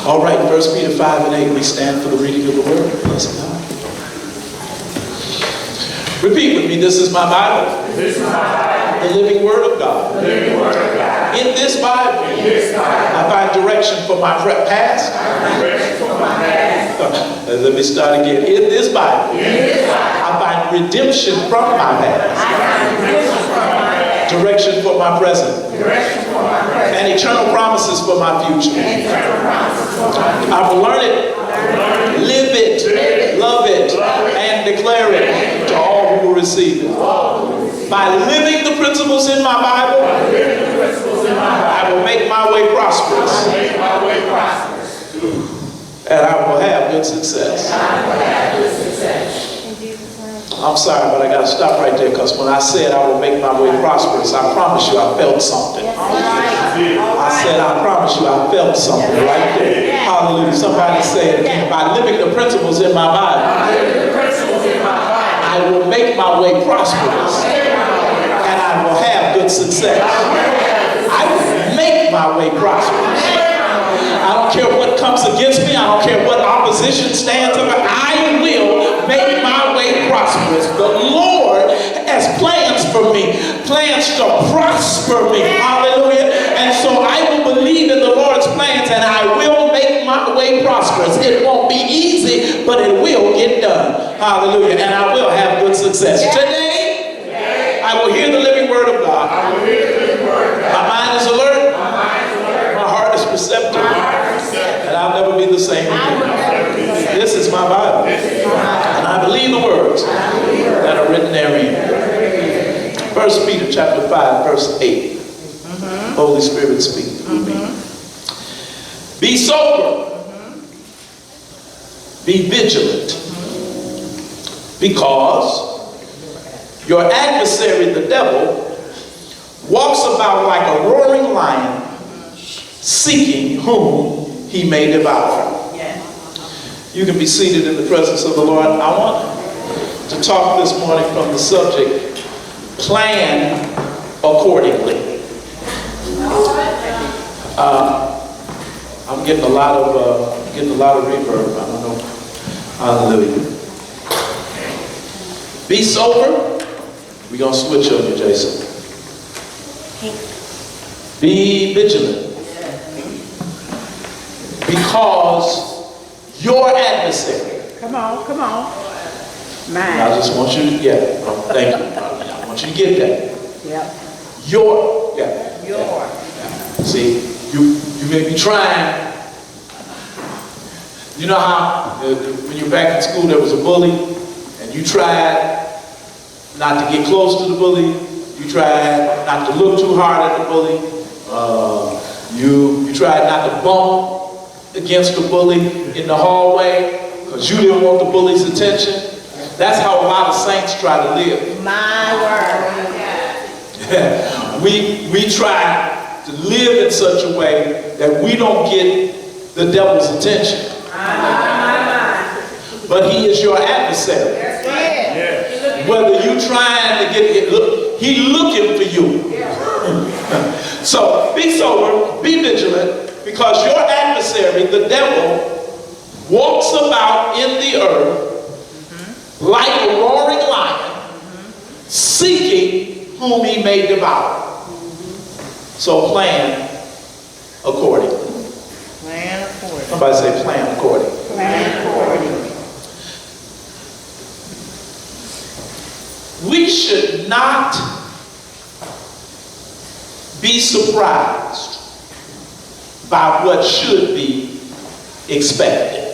All right, 1 Peter 5 and 8, we stand for the reading of the word. Bless God. Repeat with me, this is my Bible. This is my Bible. The living word of God. The living word of God. In this Bible, I find direction for my past. Direction for my past. Let me start again. In this Bible, I find redemption from my past. Direction for my present. And eternal promises for my future. I will learn it, live it, love it, and declare it to all who will receive it. By living the principles in my Bible, I will make my way prosperous. And I will have good success. I'm sorry, but I got to stop right there, because when I said I will make my way prosperous, I promise you I felt something. I said, I promise you I felt something right there. Hallelujah. Somebody say it again. By living the principles in my Bible, I will make my way prosperous. And I will have good success. I will make my way prosperous. I don't care what comes against me. I don't care what opposition stands up. I will make my way prosperous. The Lord has plans for me, plans to prosper me. Hallelujah. And so I will believe in the Lord's plans, and I will make my way prosperous. It won't be easy, but it will get done. Hallelujah. And I will have good success. Today, I will hear the living word of God. My mind is alert. My heart is receptive. And I'll never be the same again. This is my Bible. And I believe the words that are written therein. 1 Peter chapter 5, verse 8. Holy Spirit, speak through me. Be sober. Be vigilant. Because your adversary, the devil, walks about like a roaring lion, seeking whom he may devour. You can be seated in the presence of the Lord. I want to talk this morning from the subject, plan accordingly. I'm getting a lot of reverb. I don't know. Hallelujah. Be sober. We're gonna switch on you, Jason. Be vigilant. Because your adversary. Come on. Mine. I just want you to get it. Thank you. I want you to get that. Yep. Your. See, you may be trying. You know how when you're back in school there was a bully, and you tried not to get close to the bully. You tried not to look too hard at the bully. You tried not to bump against the bully in the hallway because you didn't want the bully's attention. That's how a lot of saints try to live. My word. We try to live in such a way that we don't get the devil's attention. But he is your adversary. Whether you trying to get it, look, he looking for you. So be sober, be vigilant, because your adversary, the devil, walks about in the earth like a roaring lion, seeking whom he may devour. So plan accordingly. Plan accordingly. Somebody say plan accordingly. Plan accordingly. We should not be surprised by what should be expected.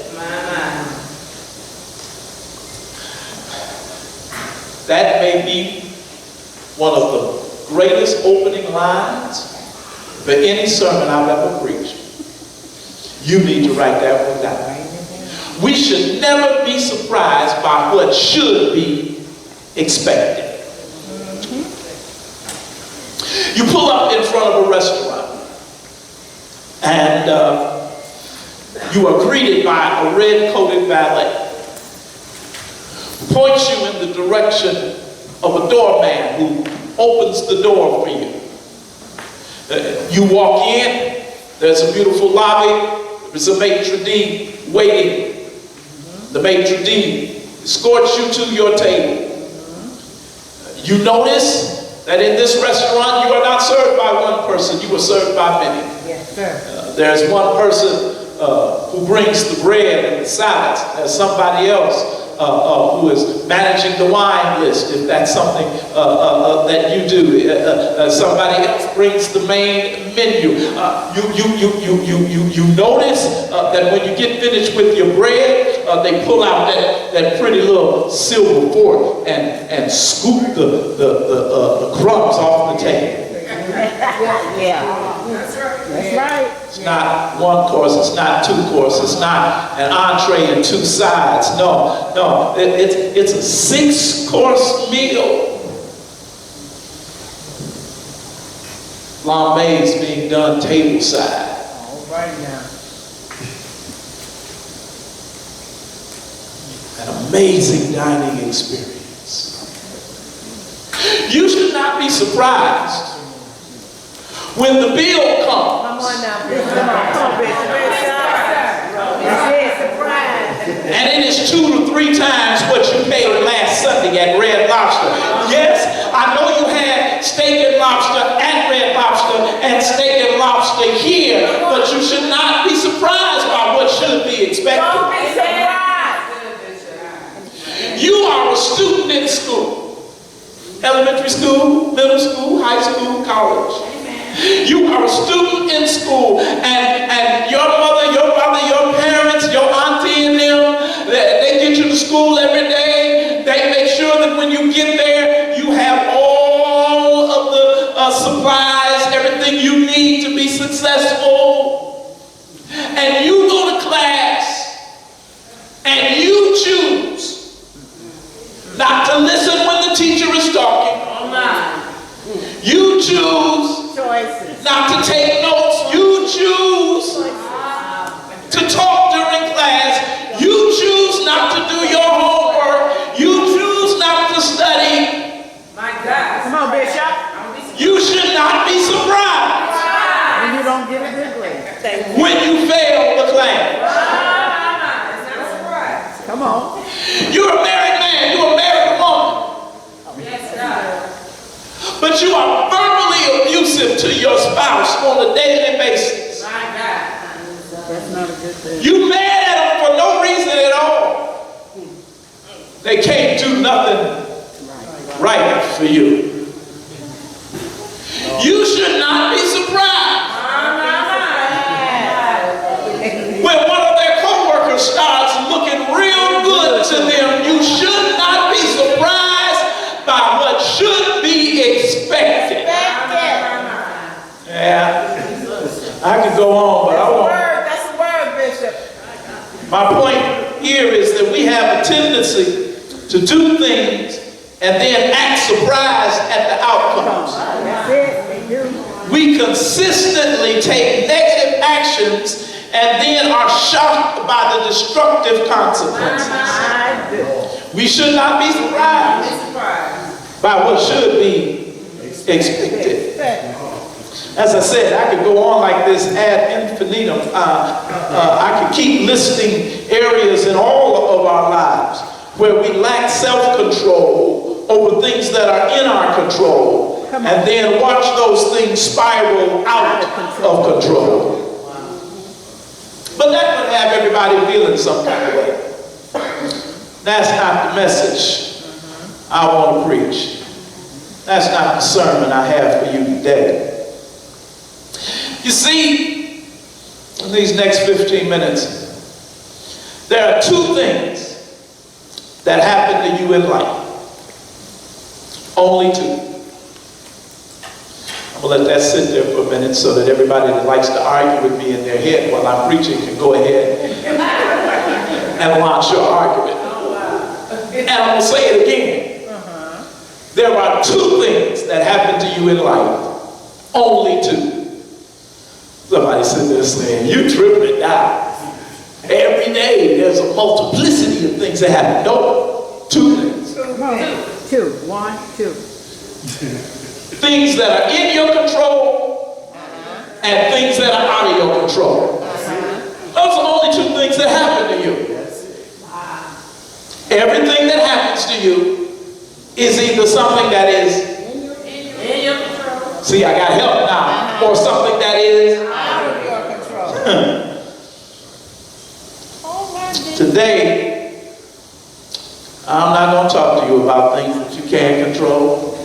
That may be one of the greatest opening lines for any sermon I've ever preached. You need to write that one down. We should never be surprised by what should be expected. You pull up in front of a restaurant and you are greeted by a red-coated valet who points you in the direction of a doorman who opens the door for you. You walk in, there's a beautiful lobby, There's a maitre d' waiting. The maitre d' escorts you to your table. You notice that in this restaurant, you are not served by one person, you are served by many. Yes, sir. There's one person who brings the bread and the salads. There's somebody else who is managing the wine list, if that's something that you do. Somebody else brings the main menu. You notice that when you get finished with your bread, they pull out that pretty little silver fork and scoop the crumbs off the table. Yeah. That's right. It's not one course, it's not two courses, it's not an entree and two sides. No, it's a 6-course meal. Lambe's being done tableside. All right now. An amazing dining experience. You should not be surprised when the bill comes. Come on now, Bishop. Come on, Bishop. It's surprise. And it is 2 to 3 times what you paid last Sunday at Red Lobster. Yes, I know you had steak and lobster at Red Lobster and steak and lobster here, but you should not be surprised by what should be expected. Don't be surprised. You are a student in school. Elementary school, middle school, high school, college. You are a student in school, and your mother, your father, your parents, your auntie and them, they get you to school every day. They make sure that when you get there, you have all of the supplies, everything you need to be successful. And you go to class, and you choose not to listen when the teacher is talking. You choose not to take notes. You choose to talk during class. You choose not to do your homework. You choose not to study. My God. Come on, Bishop. You should not be surprised And you don't get a good grade. when you fail the class. It's not a surprise. Come on. You're a married man. You're a married woman. Yes, God. But you are verbally abusive to your spouse on a daily basis. My God. That's not a good thing. You mad at them for no reason at all. They can't do nothing right for you. You should not be surprised when one of their co-workers starts looking real good to them. You should not be surprised by what should be expected. Yeah, I could go on, but I won't. That's a word, Bishop. My point here is that we have a tendency to do things and then act surprised at the outcomes. That's it. They do. We consistently take negative actions and then are shocked by the destructive consequences. I do. We should not be surprised by what should be expected. As I said, I could go on like this ad infinitum. I could keep listing areas in all of our lives where we lack self-control over things that are in our control, and then watch those things spiral out of control. But that would have everybody feeling some kind of way. That's not the message I want to preach. That's not the sermon I have for you today. You see, in these next 15 minutes, there are 2 things that happen to you in life. Only 2. I'm going to let that sit there for a minute so that everybody that likes to argue with me in their head while I'm preaching can go ahead and launch your argument. And I'm going to say it again. There are 2 things that happen to you in life. Only 2. Somebody sitting there saying, you tripping out. Every day there's a multiplicity of things that happen. No, 2 things. Come on. 2. 1, 2. Things that are in your control and things that are out of your control. Those are the only two things that happen to you. Everything that happens to you is either something that is, In your control. see, I got help now, or something that is. Out of your control. Today, I'm not going to talk to you about things that you can't control.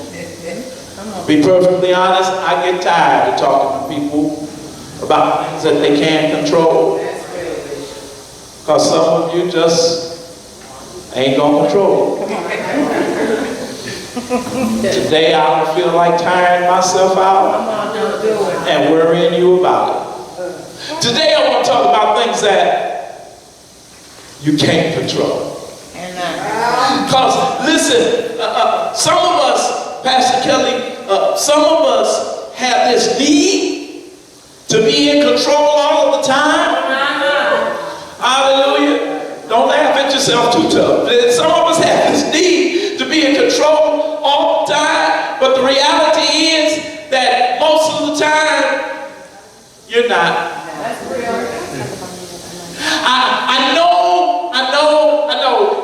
Be perfectly honest, I get tired of talking to people about things that they can't control. Because some of you just ain't going to control it. Today, I don't feel like tiring myself out and worrying you about it. Today, I want to talk about things that you can't control. Because, listen, some of us, Pastor Kelly, some of us have this need to be in control all of the time. Hallelujah. Don't laugh at yourself too tough. Some of us have this need to be in control all the time, but the reality is that most of the time, you're not. I know.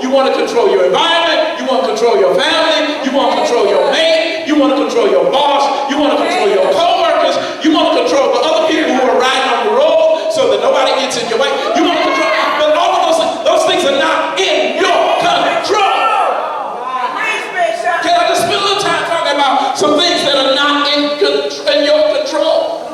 You want to control your environment, you want to control your family, you want to control your mate, you want to control your boss, you want to control your co-workers, you want to control the other people who are riding on the road so that nobody gets in your way. You want to control, but all of those things are not in your control. Can I just spend a little time talking about some things that are not in your control?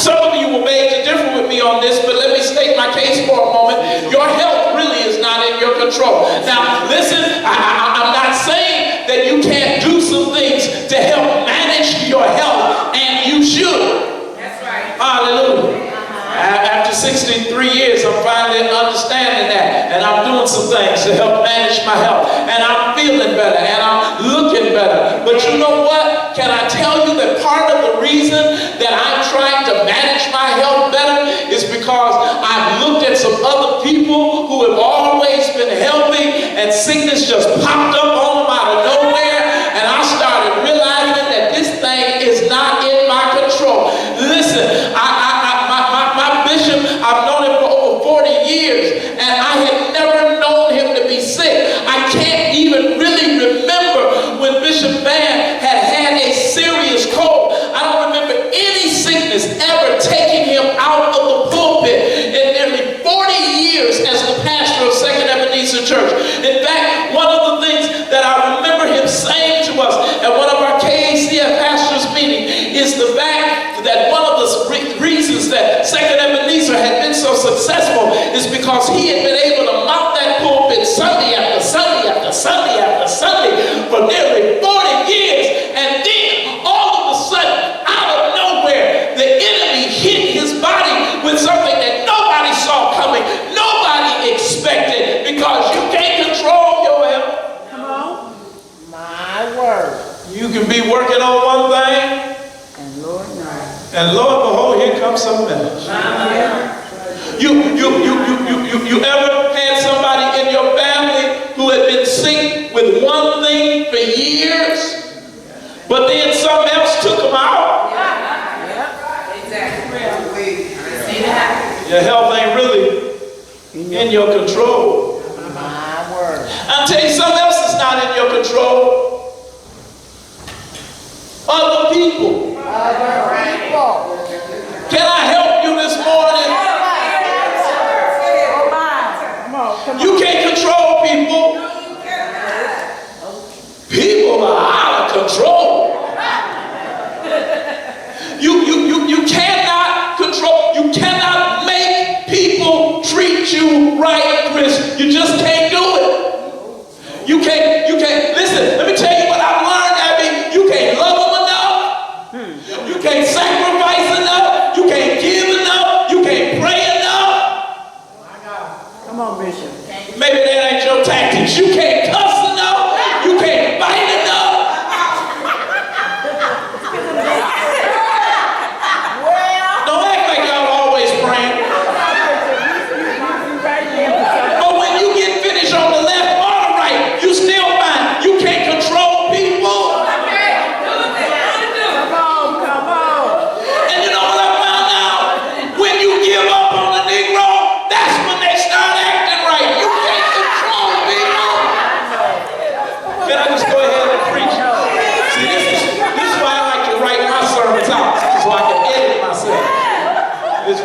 Some of you will beg to differ with me on this, but let me state my case for a moment. Your health really is not in your control. Now, listen, I'm not saying that you can't do some things to help manage your health, and you should. That's right. Hallelujah. After 63 years, I'm finally understanding that, and I'm doing some things to help manage my health, and I'm feeling better, and I'm looking better. But you know what? Can I tell you that part of the reason that I'm trying to manage my health better is because I've looked at some other people who have always been healthy, and sickness just popped up on them out of nowhere, and I started realizing that this thing is not in my control. Listen, my bishop, I've known him for over 40 years, and I had never known him to be sick. I can't even really remember when Bishop Van had a serious cold. I don't remember any sickness ever taking him out of the pulpit in nearly 40 years as the pastor of Second Ebenezer Church. In fact, one of the things that I remember him saying to us at one of our KACF pastors' meeting is the fact that one of the reasons that Second Ebenezer had been so successful is because he had been able to mount that pulpit Sunday after Sunday after Sunday after Sunday for nearly 40 years. And then all of a sudden, out of nowhere, the enemy hit his body with something that nobody saw coming, nobody expected, because you can't control your health. Come on. My word. You can be working on one thing, And Lord knows. and lo and behold, here comes something else. You ever had somebody in your family who had been sick with one thing for years, but then something else took them out? Exactly. See that? Your health ain't really in your control. My word. I'll tell you something else that's not in your control. Other people. Other people. Can I help you this morning? Come on. You can't control people. People are out of control. You cannot control, you cannot make people treat you right, Chris. You just can't do it. You can't, listen, let me tell you what I've learned, Abby. You can't love them enough. You can't sacrifice enough. You can't give enough. You can't pray enough. Come on, Bishop. Maybe that ain't your tactics. You can't cuss enough. You can't fight enough. Don't act like y'all always praying. But when you get finished on the left or the right, you still find you can't control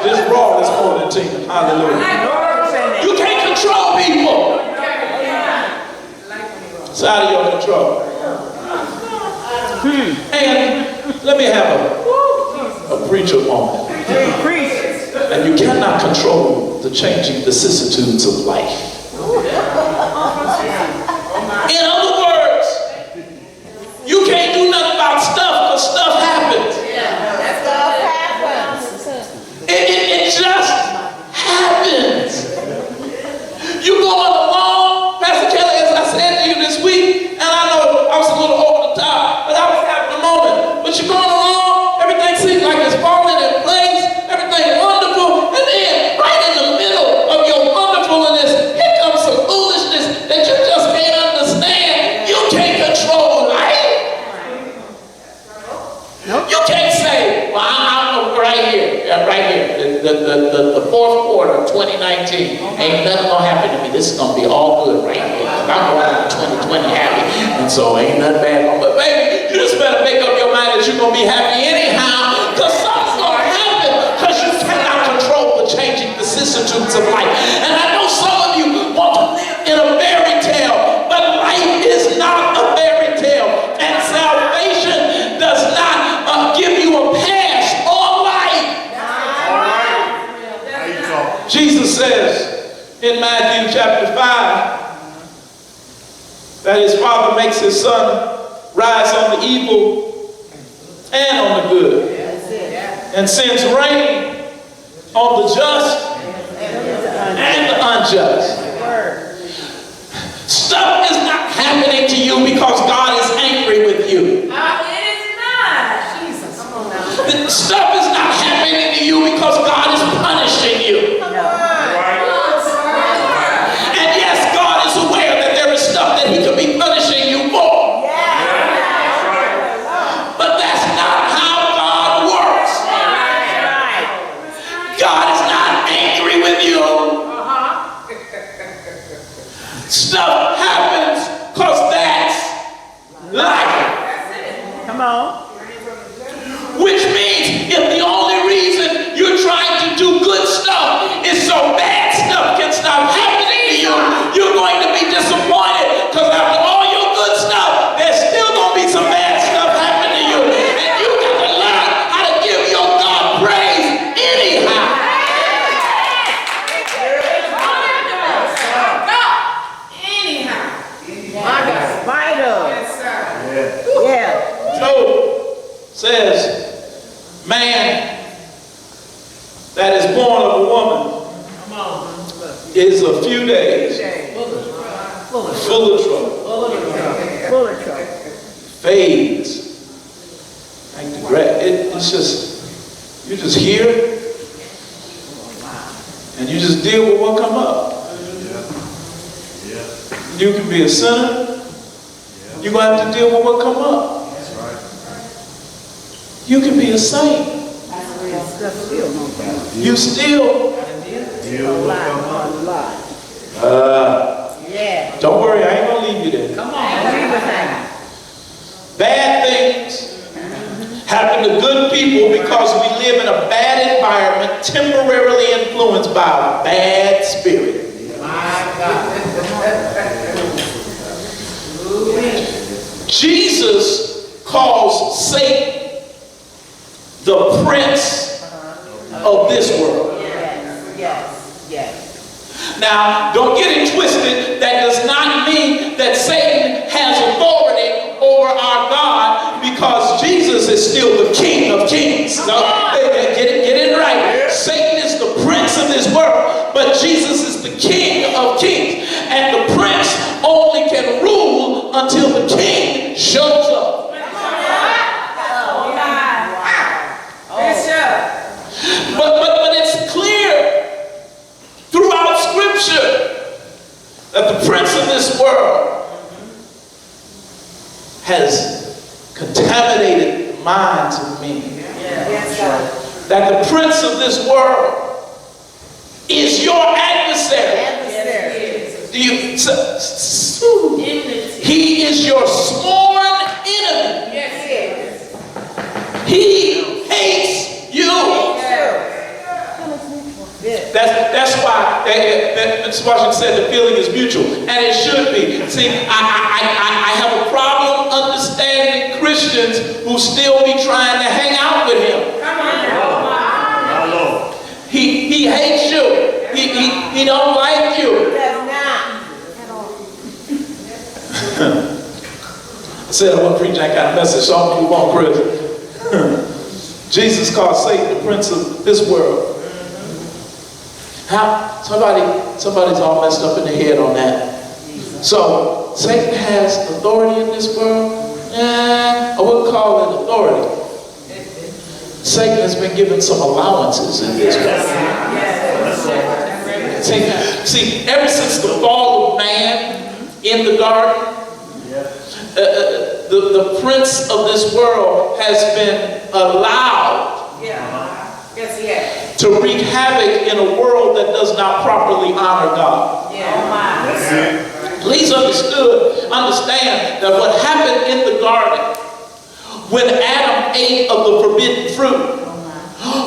This raw this morning, Tina. Hallelujah. You can't control people. It's out of your control. And let me have a preacher moment. And you cannot control the changing vicissitudes of life. In other words, you can't do nothing about stuff because stuff happens. It just happens. You go on the lawn, Pastor Kelly, as I said to you this week, and I know I was a little over the top, but I was having a moment. But you go on the lawn, everything seems like it's falling in place, everything wonderful, and then right in the middle of your wonderfulness, here comes some foolishness that you just can't understand. You can't control life. You can't say, well, I'm right here, the fourth quarter of 2019, ain't nothing gonna happen to me. This is gonna be all good right here. I'm going into 2020 happy, and so ain't nothing bad going. But baby, you just better make up your mind that you're gonna be happy anyhow, because something's gonna happen, because you cannot control the changing vicissitudes of life. And I know some of you want to live in a fairy tale, but life is not a fairy tale, and salvation does not give you a pass on life. Jesus says in Matthew chapter 5 that his Father makes his sun rise on the evil and on the good, and sends rain on the just and the unjust. Stuff is not happening to you because God is angry with you. Stuff is not happening to you because God is punishing you. And yes, God is aware that there is stuff that he could be punishing you for. But that's not how God works. God is not angry with you. Stuff happens because that's life. Come on. Which means if the only reason you're trying to do good stuff is so bad stuff can stop happening to you, you're going to be disappointed, because after all your good stuff, there's still going to be some bad stuff happening to you. And you got to learn how to give your God praise anyhow. Job says, man that is born of a woman is a few days full of trouble. Fades like the grass. It's just, you just hear and you just deal with what come up. You can be a sinner. You're going to have to deal with what come up. You can be a saint. You still. Don't worry, I ain't gonna leave you there. Come on. Bad things happen to good people because we live in a bad environment, temporarily influenced by a bad spirit. Jesus calls Satan the prince of this world. Now, don't get it twisted. That does not mean that Satan has authority over our God, because Jesus is still the King of Kings. No, get it right. Satan is the prince of this world, but Jesus is the King of Kings. And the prince only can rule until the king shows up. But it's clear throughout Scripture that the prince of this world has contaminated the minds of men. That the prince of this world is your adversary. He is your sworn enemy. He hates you. That's why Ms. Washington said the feeling is mutual, and it should be. See, I have a problem understanding Christians who still be trying to hang out with him. He hates you. He don't like you. I said I wasn't preaching that kind of message, so I'm going to move on, Chris. Jesus called Satan the prince of this world. How? Somebody's all messed up in the head on that. So, Satan has authority in this world? I wouldn't call it authority. Satan has been given some allowances in this world. See, ever since the fall of man in the garden, the prince of this world has been allowed to wreak havoc in a world that does not properly honor God. Please understand that what happened in the garden when Adam ate of the forbidden fruit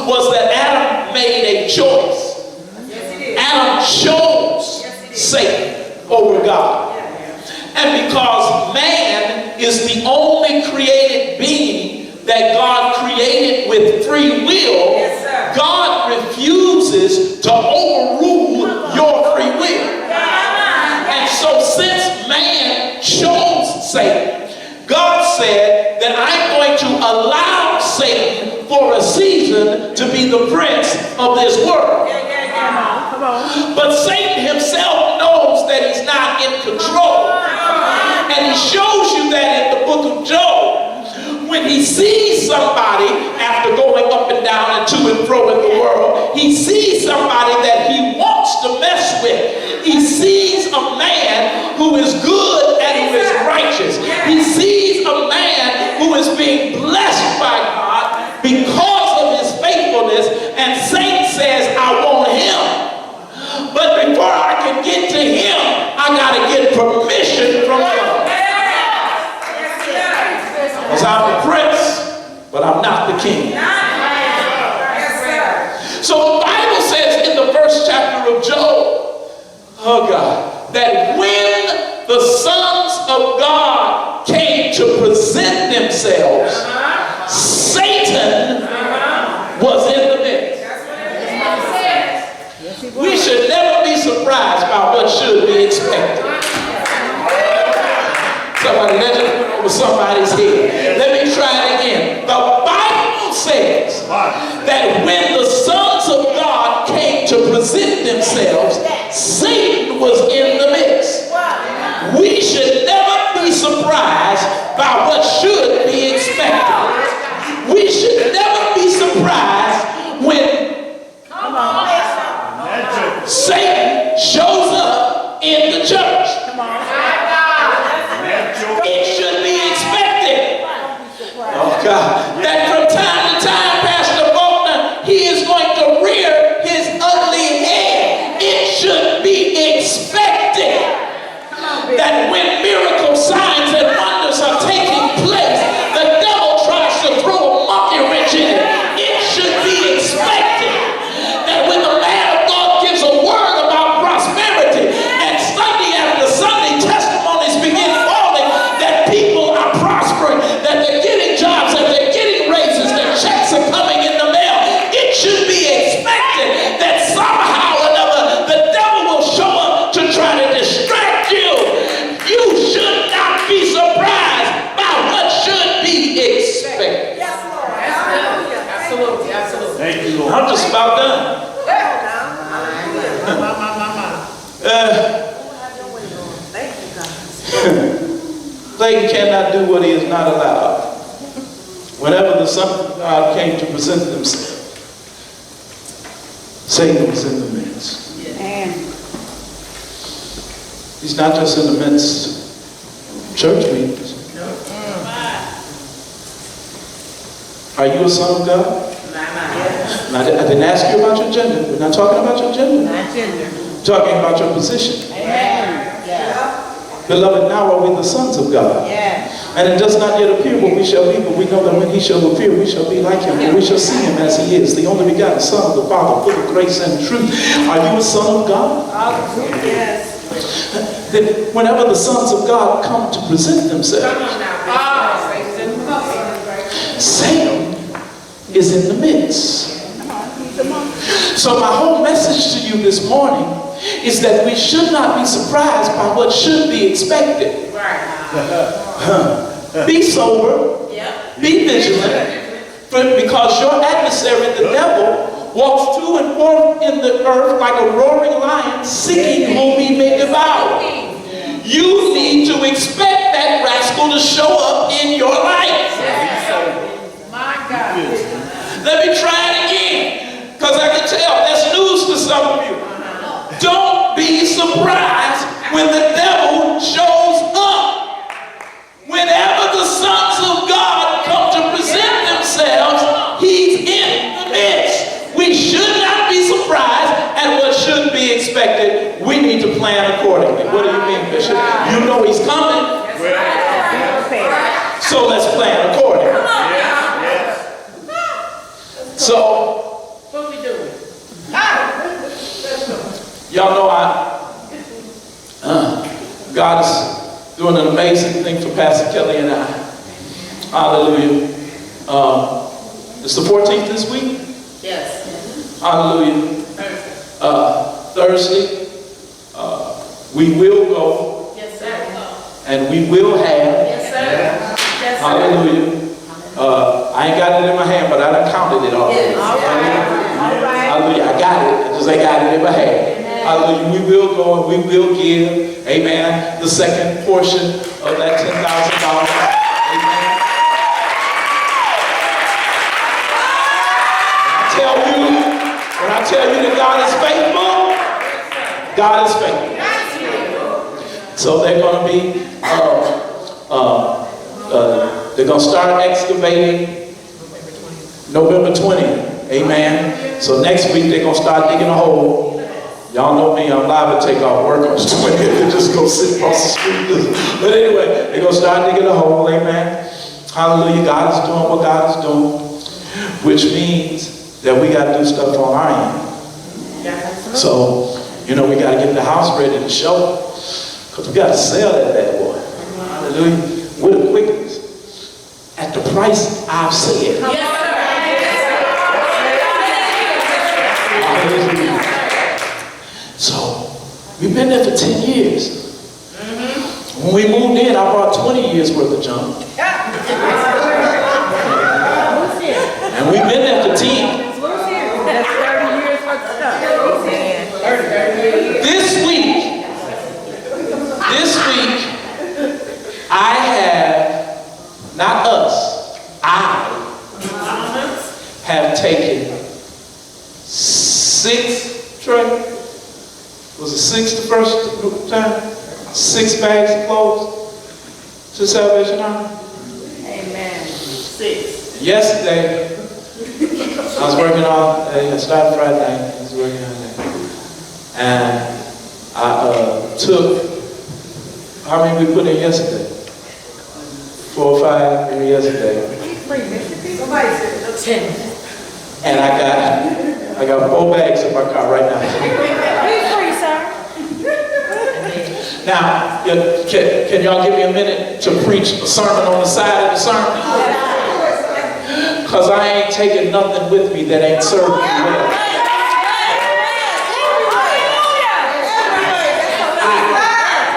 was that Adam made a choice. Adam chose Satan over God. And because man is the only created being that God created with free will, God refuses to overrule your free will. And so since man chose Satan, God said that I'm going to allow Satan for a season to be the prince of this world. But Satan himself knows that he's not in control. And he shows you that in the book of Job. When he sees somebody, after going up and down and to and fro in the world, he sees somebody that he wants to mess with. He sees a man who is good and who is righteous. He sees a man who is being blessed by God because of his faithfulness, and Satan says, I want him. But before I can get to him, I got to get permission from God. Because I'm the prince, but I'm not the king. So the Bible says in the first chapter of Job, oh God, that when the sons of God came to present themselves, Satan was in the midst. We should never be surprised by what should be expected. Somebody, that just went over somebody's head. Let me try it again. The Bible says that when the sons of God came to present themselves, Satan was in the midst. We should never be surprised by what should be expected. We should never be surprised when Satan shows up in the church. It should be expected. Oh God, that from time to time, Pastor Faulkner, he is going to rear his ugly head. It should be expected that when miracle signs and wonders are taking place, the devil tries to throw a monkey wrench in it. It should be expected that when the man of God gives a word about prosperity, and Sunday after Sunday testimonies begin falling, that people are prospering, that they're getting jobs, that they're getting raises, that checks are coming in the mail. It should be expected that somehow or another the devil will show up to try to distract you. You should not be surprised by what should be expected. Yes, Lord. Absolutely. Thank you, Lord. I'm just about done. Satan cannot do what he is not allowed. Whenever the Son of God came to present himself, Satan was in the midst. He's not just in the midst of church meetings. Are you a son of God? Now, I didn't ask you about your gender. We're not talking about your gender. Not gender. We're talking about your position. Amen. Beloved, now are we the sons of God. Yeah. And it does not yet appear what we shall be, but we know that when he shall appear, we shall be like him, for we shall see him as he is, the only begotten Son of the Father, full of grace and truth. Are you a son of God? Yes. Then whenever the sons of God come to present themselves, Satan is in the midst. So my whole message to you this morning is that we should not be surprised by what should be expected. Be sober, be vigilant, because your adversary, the devil, walks to and forth in the earth like a roaring lion, seeking whom he may devour. You need to expect that rascal to show up in your life. My God. Let me try it again, because I can tell that's news to some of you. Don't be surprised when the devil shows up. Whenever the sons of God come to present themselves, he's in the midst. We should not be surprised at what should be expected. We need to plan accordingly. What do you mean, Bishop? You know he's coming. So let's plan accordingly. So, What we doing? y'all know God is doing an amazing thing for Pastor Kelly and I. Hallelujah. It's the 14th this week. Yes. Hallelujah. Thursday, we will go Yes, sir. and we will have. Yes, sir. Yes, sir. Hallelujah. I ain't got it in my hand, but I done counted it already. Yes. Hallelujah. I got it. I just ain't got it in my hand. Hallelujah. We will go and we will give, amen, the second portion of that $10,000. Amen. When I tell you that God is faithful, God is faithful. So they're going to be, they're going to start excavating November 20th. Amen. So next week they're going to start digging a hole. Y'all know me, I'm liable to take off work on the 20th and just go sit across the street. But anyway, they're going to start digging a hole. Amen. Hallelujah. God is doing what God is doing, which means that we got to do stuff on our end. So, you know, we got to get the house ready to show, because we got to sell that bad boy. Hallelujah. With the quickness. At the price I've said. Hallelujah. So, we've been there for 10 years. When we moved in, I bought 20 years worth of junk. And we've been there for 10. That's 30 years worth of stuff. This week, I have, not us, I have taken 6, Trey? Was it 6 the first time? 6 bags of clothes to Salvation Army? Amen. 6. Yesterday, I was working all day. I started Friday night. I was working all day. And I took, how many we put in yesterday? 4 or 5 in yesterday. 10. And I got 4 bags in my car right now. Now, can y'all give me a minute to preach a sermon on the side of the sermon? Because I ain't taking nothing with me that ain't serving me well.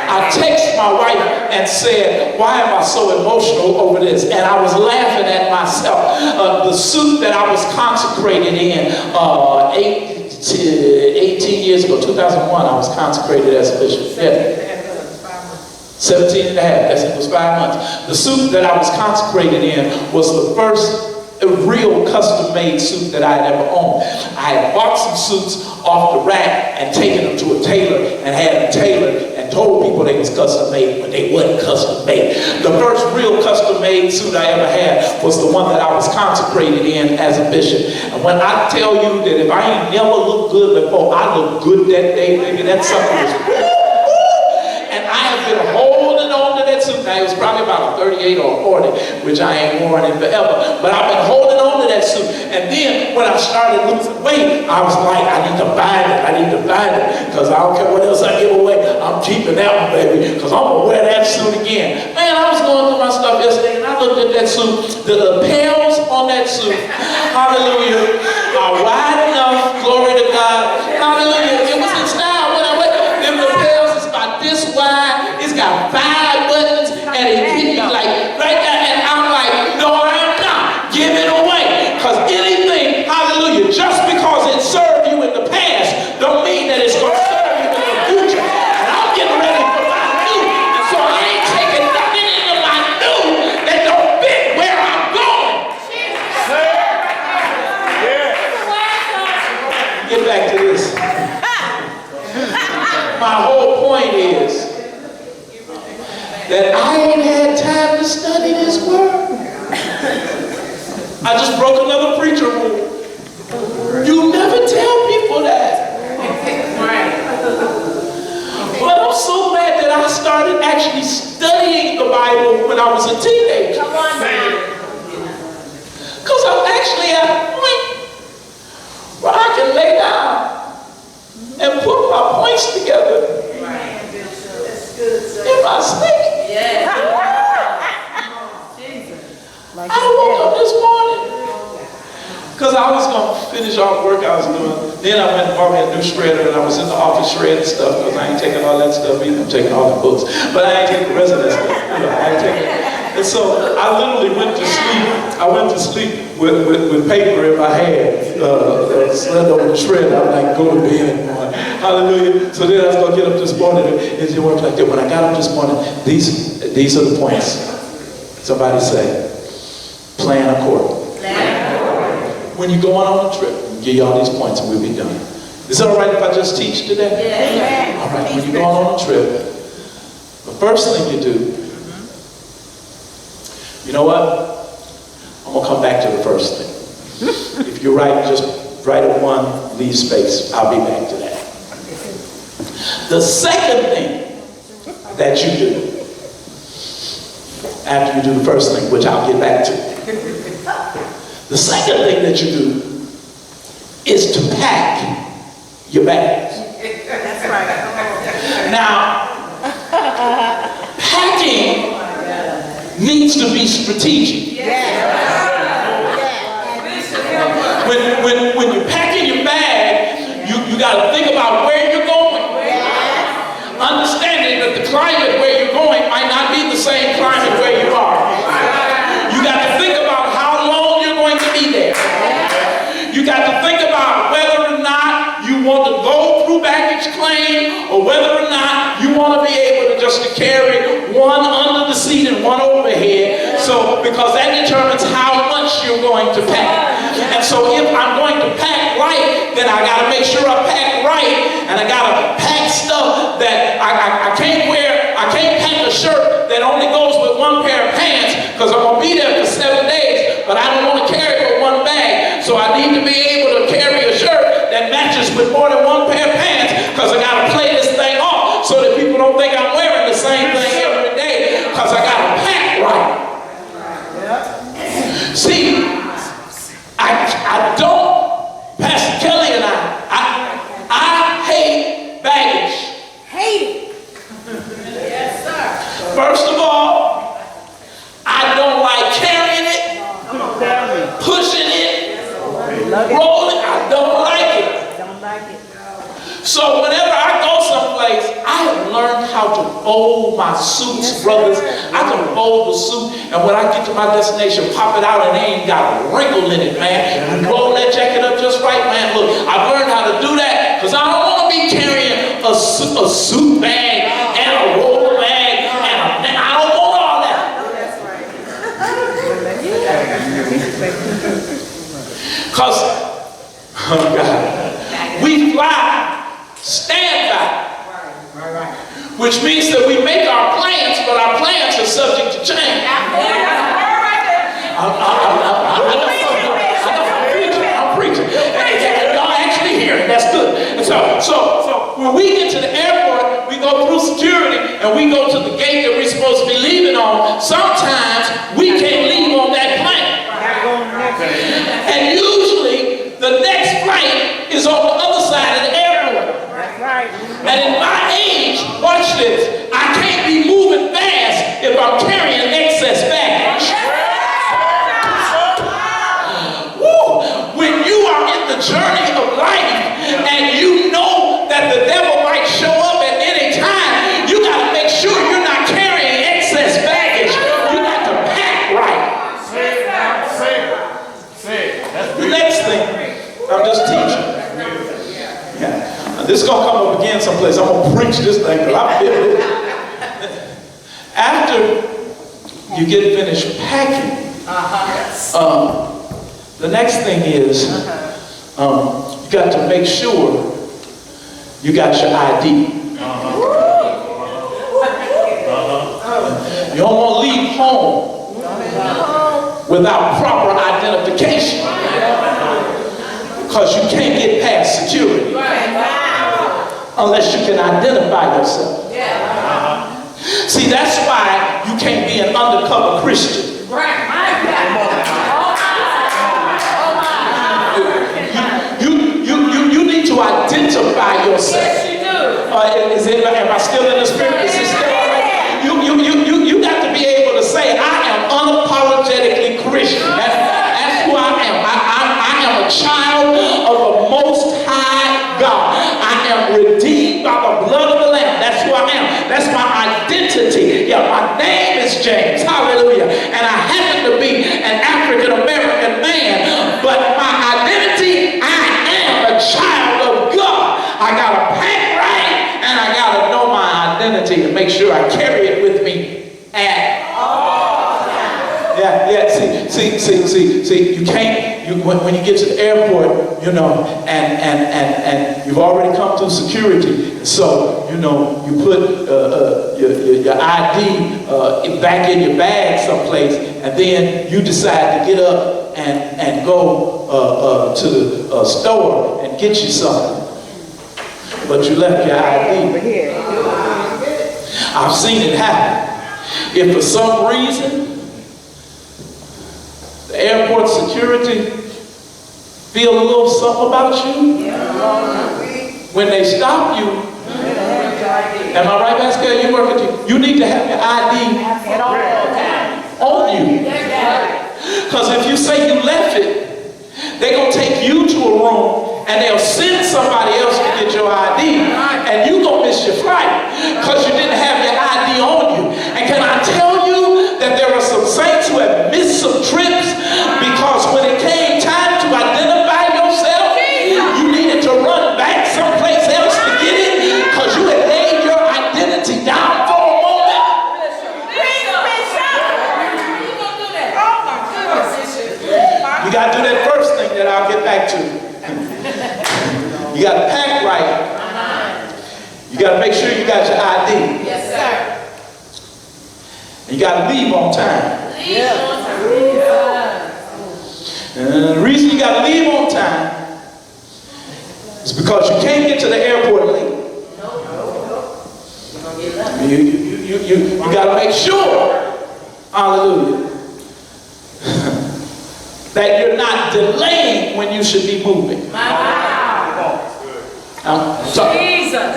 I texted my wife and said, why am I so emotional over this? And I was laughing at myself. The suit that I was consecrated in 18 years ago, 2001, I was consecrated as a bishop. Yeah. 17 and a half, yes, it was 5 months. The suit that I was consecrated in was the first real custom-made suit that I had ever owned. I had bought some suits off the rack and taken them to a tailor and had them tailored and told people they was custom-made, but they wasn't custom-made. The first real custom-made suit I ever had was the one that I was consecrated in as a bishop. And when I tell you that if I ain't never looked good before, I looked good that day, baby, that sucker was... And I have been holding on to that suit. suit. Now, it was probably about a 38 or a 40, which I ain't worn in forever. But I've been holding on to that suit. And then when I started losing weight, I was like, I need to buy it. I need to buy it. Because I don't care what else I give away. I'm keeping that one, baby. Because I'm going to wear that suit again. Man, I was going through my stuff yesterday, and I looked at that suit. The lapels on that suit, hallelujah, are wide enough. Glory to God. Hallelujah. It was in style when I went. Them lapels is about this wide. It's got 5 buttons, and it hit me like right there. And I'm like, no, I'm not. Give it away. Because anything, hallelujah, just because it served you in the past, don't mean that it's going to serve you in the future. And I'm getting ready for my new. And so I ain't taking nothing into my new that don't fit where I'm going. Get back to this. My whole point is that I ain't had time to study this word. I just broke another preacher rule. You never tell people that. But I'm so glad that I started actually studying the Bible when I was a teenager. Come on now. Because I'm actually at a point where I can lay down and put my points together in my sleep. Yeah. I woke up this morning because I was going to finish off work I was doing. Then I went and bought me a new shredder, and I was in the office shredding stuff because I ain't taking all that stuff either. I'm taking all the books, but I ain't taking the rest of that stuff. You know, I ain't taking it. And so I literally went to sleep. I went to sleep with paper in my hand, slid over the shredder. I'm like, go to bed, boy. Hallelujah. So then I was going to get up this morning, and it worked like that. When I got up this morning, these are the points. Somebody say, plan accordingly. When you're going on a trip, give y'all these points and we'll be done. Is it all right if I just teach today? Yeah. All right, when you're going on a trip, the first thing you do, you know what? I'm going to come back to the first thing. If you're right, just write it one, leave space. I'll be back to that. The second thing that you do, after you do the first thing, which I'll get back to, the second thing that you do is to pack your bags. That's right. Now, packing needs to be strategic. When you're packing your bag, you got to think about where you're going. Understanding that the climate where you're going might not be the same climate where you are. You got to think about how long you're going to be there. You got to think about whether or not you want to go through baggage claim or whether or not you want to be able to just to carry one under the seat and one overhead. So, because that determines how much you're going to pack. And so if I'm going to pack right, then I got to make sure I pack right, and I got to pack stuff that I can't wear. I can't pack a shirt that only goes with one pair of pants because I'm going to be there for 7 days, but I don't want to carry but one bag. So I need to be able to carry a shirt that matches with more than one pair of pants because I got to play this thing off so that people don't think I'm wearing the same thing every day because I got to pack right. See, I don't, Pastor Kelly and I hate baggage. Hate it. Yes, sir. First of all, I don't like carrying it, pushing it, rolling. I don't like it. Don't like it. So whenever I go someplace, I have learned how to fold my suits, brothers. I can fold the suit, and when I get to my destination, pop it out, and they ain't got a wrinkle in it, man. You roll that jacket up just right, man. Look, I've learned how to do that, because I don't want to be carrying a suit bag and a roll bag, and I don't want all that. Because, oh God, we fly standby. Which means that we make our plans, but our plans are subject to change. I'm preaching. Y'all actually hear it. That's good. And so when we get to the airport, we go through security and we go to the gate that we're supposed to be leaving on. Sometimes we can't leave on that plane. And usually the next flight is on the other side of the airport. That's right. And in my age, watch this, I can't be moving fast if I'm carrying excess baggage. Woo. When you are in the journey of life and you know that the devil might show up at any time, you got to make sure you're not carrying excess baggage. You got to pack right. The next thing, I'm just teaching. Yeah. Now, this is going to come up again someplace. I'm going to preach this thing because I feel it. After you get finished packing, the next thing is you got to make sure you got your ID. You don't want to leave home without proper identification because you can't get past security unless you can identify yourself. See, that's why you can't be an undercover Christian. You need to identify yourself. Am I still in the spirit? Is it still all right? You got to be able to say, I am unapologetically Christian. That's who I am. I am a child of the Most High God. I am redeemed by the blood of the Lamb. That's who I am. That's my identity. Yeah, my name is James. Hallelujah. And I happen to be an African American man, but my identity, I am a child of God. I gotta pack right, and I gotta know my identity and make sure I carry it with me at all times. Yeah. See. You can't. When you get to the airport, and you've already come through security, so you put your ID back in your bag someplace, and then you decide to get up and go to the store and get you something. But you left your ID. I've seen it happen. If for some reason the airport security feel a little something about you, when they stop you, am I right, Pascal? You work with you. You need to have your ID on you. Because if you say you left it, they're going to take you to a room and they'll send somebody else to get your ID, and you're going to miss your flight because you didn't have your ID on you. And can I tell you that there are some saints who have missed some trips because when it came time to identify yourself, you needed to run back someplace else to get it because you had laid your identity down for a moment. You got to do that first thing that I'll get back to. You got to pack right. You got to make sure you got your ID. Yes, sir. And you got to leave on time. And the reason you got to leave on time is because you can't get to the airport late. You got to make sure, hallelujah, that you're not delaying when you should be moving. My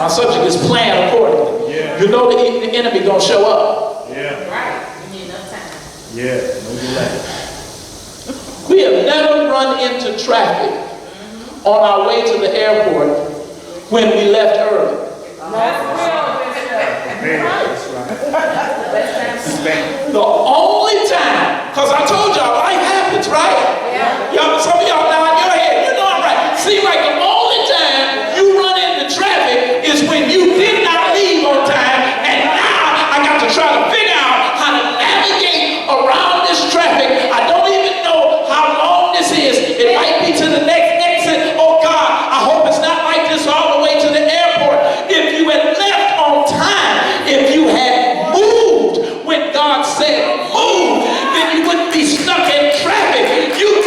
subject is plan accordingly. Yeah. You know the enemy gonna show up. Yeah. Right. We need enough time. Yeah. No delay. We have never run into traffic on our way to the airport when we left early. The only time, because I told y'all life happens, right? Y'all, some of y'all nod your head, you know I'm right. Seems like the only time you run into traffic is when you did not leave on time, and now I got to try to figure out how to navigate around this traffic. I don't even know how long this is. It might be to the next exit. Oh God, I hope it's not like this all the way to the airport. If you had left on time, if you had moved when God said move, then you wouldn't be stuck in traffic. You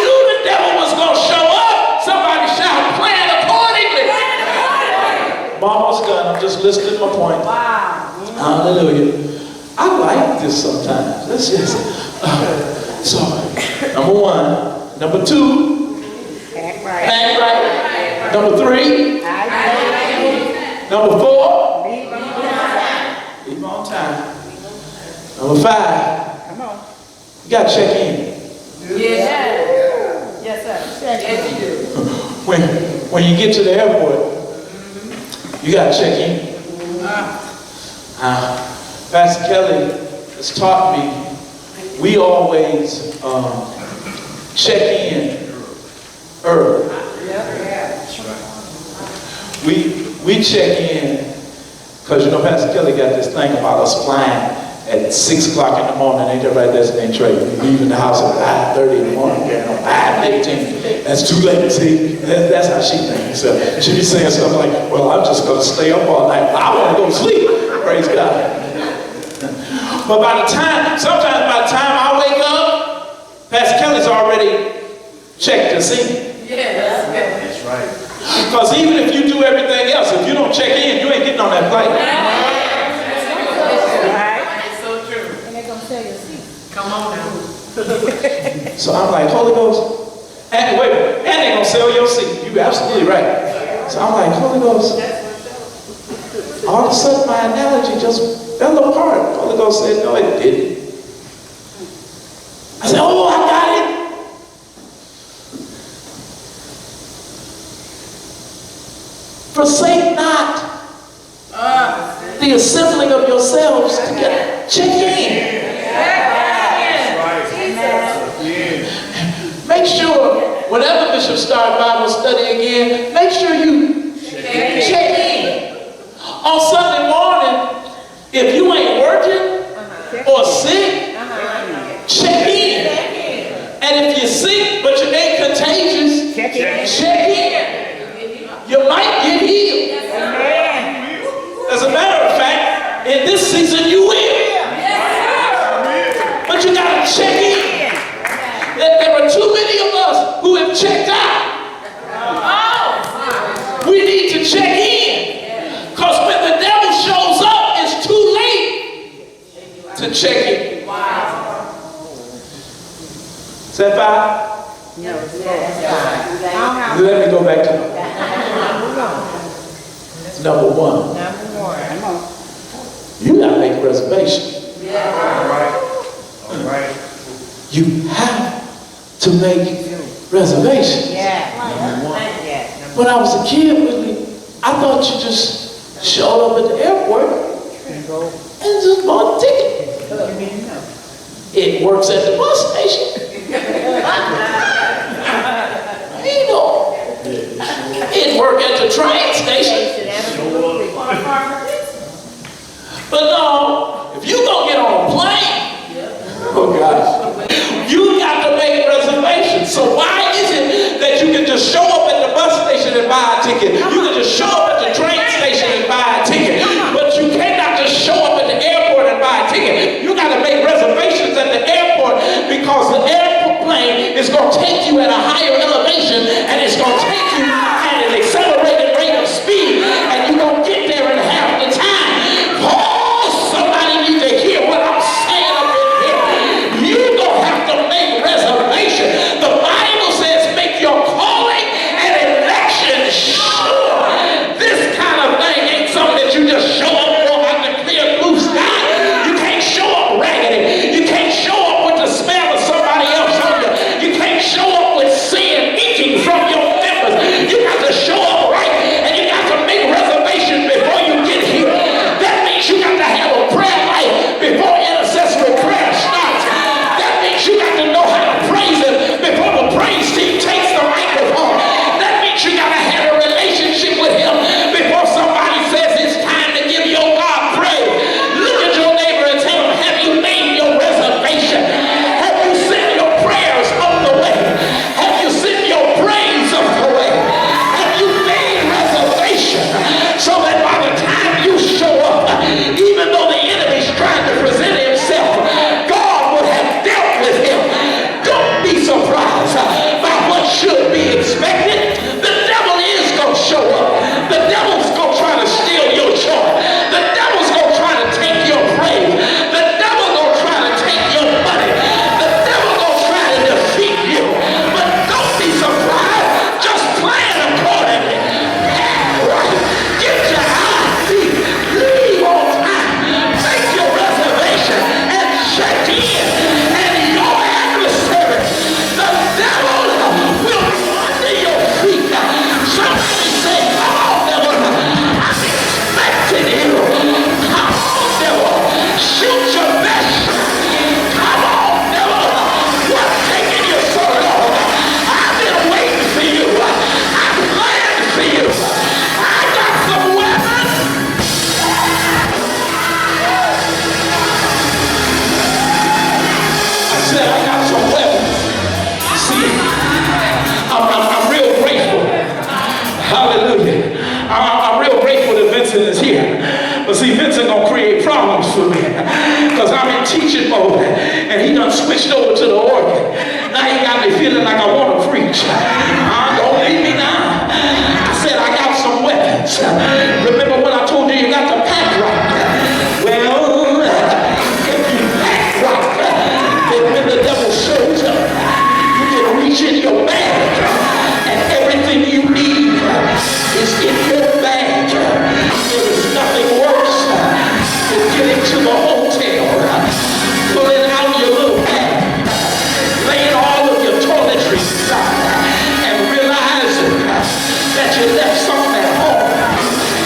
just listing my point. Wow. Hallelujah. I like this sometimes. That's just, so, number one. Number two, Act right. act right. Number three, Act number four, right. Leave on time. leave on time. Number five, Come on. you gotta check in. Yes. Yes, sir. Yes, you do. When you get to the airport, you gotta check in. Pastor Kelly has taught me, we always check in early. We check in, because you know Pastor Kelly got this thing about us flying at 6 o'clock in the morning. Ain't that right? That's an trade. You leaving the house at 5:30 in the morning, getting on 5:18. That's too late. See, that's how she thinks. So she be saying stuff like, well, I'm just going to stay up all night. I want to go to sleep. Praise God. But sometimes by the time I wake up, Pastor Kelly's already checked us in. Yes. That's right. Because even if you do everything else, if you don't check in, you ain't getting on that flight. It's so true. And they're going to tell you a seat. Come on now. So I'm like, Holy Ghost, and wait a minute, and they're going to sell your seat. You're absolutely right. So I'm like, Holy Ghost, all of a sudden my analogy just fell apart. Holy Ghost said, no, it didn't. I said, oh, I got it. Forsake not the assembling of yourselves together. Check in. Make sure, whenever Bishop start Bible study again, make sure you check in. On Sunday morning, if you ain't working or sick, check in. And if you're sick but you ain't contagious, check in. You might get healed. As a matter of fact, in this season you will. But you gotta check in. There are too many of us who have checked out. We need to check in. Because when the devil shows up, it's too late to check in. Is that fine? Let me go back to number one. You gotta make a reservation. All right. You have to make reservations. When I was a kid, I thought you just showed up at the airport and just bought a ticket. It works at the bus station. You know, it works at the train station. But no, if you gonna get on a plane, oh gosh, you got to make reservations. So why is it that you can just show up at the bus station and buy a ticket? You can just show up at the train station and buy a ticket. But you cannot just show up at the airport and buy a ticket. You got to make reservations at the airport, because the airplane is going to take you at a higher elevation, and it's going to take you at an accelerated rate of speed, and you're going to get there in half the time. Oh, somebody needs to hear what I'm saying up in here. You're going to have to make reservations. The Bible says make your calling and election sure. This kind of thing ain't something that you just show up for out the clear blue sky. You can't show up raggedy. You can't show up with the smell of somebody else on you. You can't show up with sin I'm real grateful that Vincent is here. But see, Vincent gonna create problems for me because I'm in teaching mode and he done switched over to the organ. Now he got me feeling like I want to preach. Don't leave me now. I said I got some weapons. Remember when I told you you got to pack right? Well, if you pack right, then when the devil shows up, you can reach in your bag and everything you need is in your bag. There is nothing worse than getting to the hotel, pulling out your little bag, laying all of your toiletries aside, and realizing that you left something at home.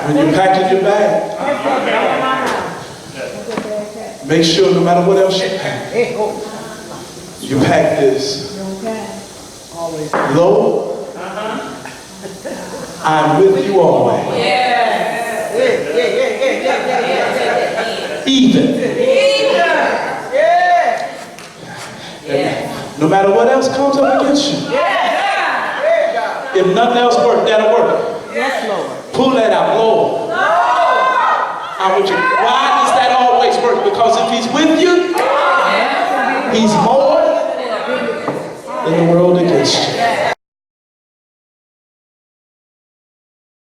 When you're packing your bag, make sure no matter what else you pack, you pack this. Lord, I'm with you always. Even. No matter what else comes up against you. If nothing else works, that'll work. Yes, Lord. Pull that out, Lord. I want you. Why does that always work? Because if he's with you, he's more than the world against you.